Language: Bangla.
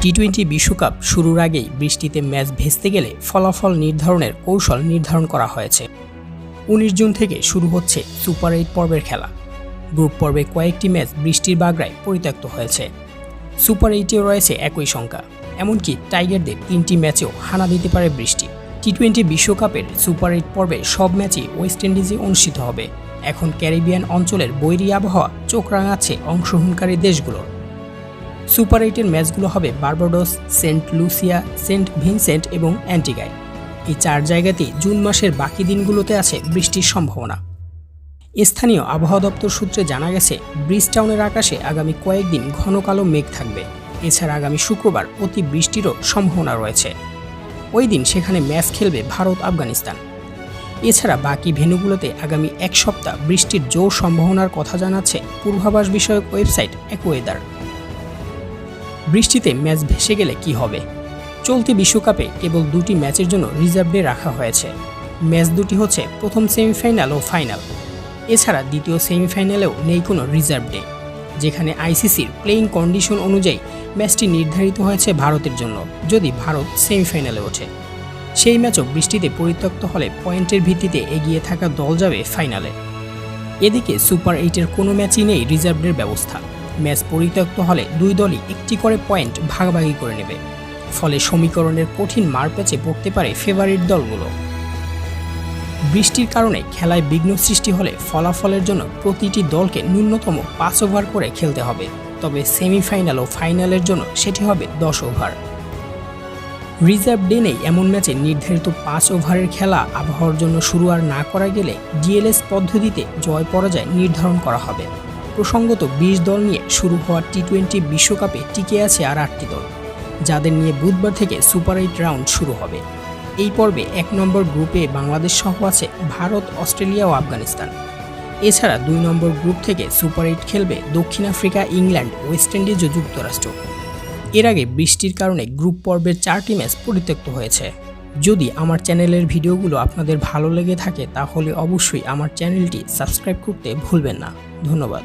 টি-20 বিশ্বকাপ শুরুর আগেই বৃষ্টিতে ম্যাচ ভেস্তে গেলে ফলাফল নির্ধারণের কৌশল নির্ধারণ করা হয়েছে। ১৯ জুন থেকে শুরু হচ্ছে সুপার ৮ পর্বের খেলা। গ্রুপ পর্বে কয়েকটি ম্যাচ বৃষ্টির বাগড়ায় পরিত্যক্ত হয়েছে। সুপার ৮-এও রয়েছে একই সংখ্যা, এমনকি টাইগারদের ৩টি ম্যাচেও হানা দিতে পারে বৃষ্টি। টি-20 বিশ্বকাপের সুপার ৮ পর্বে সব ম্যাচই ওয়েস্ট ইন্ডিজে অনুষ্ঠিত হবে। এখন ক্যারিবিয়ান অঞ্চলের বৈরী আবহাওয়া চোখ রাঙাচ্ছে অংশগ্রহণকারী দেশগুলোর। সুপার ৮-এর ম্যাচগুলো হবে Barbados, saint Lucia, saint Vincent এবং অ্যান্টিগায়। এই ৪ জায়গাতেই জুন মাসের বাকি দিনগুলোতে আছে বৃষ্টির সম্ভাবনা। স্থানীয় আবহাওয়া দপ্তর সূত্রে জানা গেছে, ব্রিজটাউনের আকাশে আগামী কয়েকদিন ঘন কালো মেঘ থাকবে। এছাড়া আগামী শুক্রবার অতি বৃষ্টিরও সম্ভাবনা রয়েছে। ওই দিন সেখানে ম্যাচ খেলবে ভারত আফগানিস্তান। এছাড়া বাকি ভেন্যুগুলোতে আগামী এক সপ্তাহ বৃষ্টির জোর সম্ভাবনার কথা জানাচ্ছে পূর্বাভাস বিষয়ক ওয়েবসাইট অ্যাকুয়েদার। বৃষ্টিতে ম্যাচ ভেসে গেলে কি হবে? চলতি বিশ্বকাপে কেবল ২টি ম্যাচের জন্য রিজার্ভ ডে রাখা হয়েছে। ম্যাচ দুটি হচ্ছে প্রথম সেমিফাইনাল ও ফাইনাল। এছাড়া দ্বিতীয় সেমিফাইনালেও নেই কোনো রিজার্ভ ডে, যেখানে আইসিসির প্লেইং কন্ডিশন অনুযায়ী ম্যাচটি নির্ধারিত হয়েছে ভারতের জন্য যদি ভারত সেমিফাইনালে ওঠে। সেই ম্যাচও বৃষ্টিতে পরিত্যক্ত হলে পয়েন্টের ভিত্তিতে এগিয়ে থাকা দল যাবে ফাইনালে। এদিকে সুপার ৮-এর কোনো ম্যাচই নেই রিজার্ভ ডের ব্যবস্থা। ম্যাচ পরিত্যক্ত হলে দুই দলই একটি করে পয়েন্ট ভাগাভাগি করে নেবে। ফলে সমীকরণের কঠিন মারপ্যাচে পড়তে পারে ফেভারিট দলগুলো। বৃষ্টির কারণে খেলায় বিঘ্ন সৃষ্টি হলে ফলাফলের জন্য প্রতিটি দলকে ন্যূনতম ৫ ওভার করে খেলতে হবে। তবে সেমিফাইনাল ও ফাইনালের জন্য সেটি হবে ১০ ওভার। রিজার্ভ ডে নেই এমন ম্যাচে নির্ধারিত ৫ ওভারের খেলা আবহাওয়ার জন্য শুরু আর না করা গেলে ডিএলএস পদ্ধতিতে জয় পরাজয় নির্ধারণ করা হবে। প্রসঙ্গত ২০ দল নিয়ে শুরু হওয়া টি-২০ বিশ্বকাপে টিকে আছে আর ৮টি দল, যাদের নিয়ে বুধবার থেকে সুপার ৮ রাউন্ড শুরু হবে। এই পর্বে ১ নম্বর গ্রুপে বাংলাদেশ সহ আছে ভারত, অস্ট্রেলিয়া ও আফগানিস্তান। এছাড়া ২ নম্বর গ্রুপ থেকে সুপার ৮ খেলবে দক্ষিণ আফ্রিকা, ইংল্যান্ড, ওয়েস্ট ইন্ডিজ ও যুক্তরাষ্ট্র। এর আগে বৃষ্টির কারণে গ্রুপ পর্বের ৪টি ম্যাচ পরিত্যক্ত হয়েছে। যদি আমার চ্যানেলের ভিডিওগুলো আপনাদের ভালো লেগে থাকে তাহলে অবশ্যই আমার চ্যানেলটি সাবস্ক্রাইব করতে ভুলবেন না। ধন্যবাদ।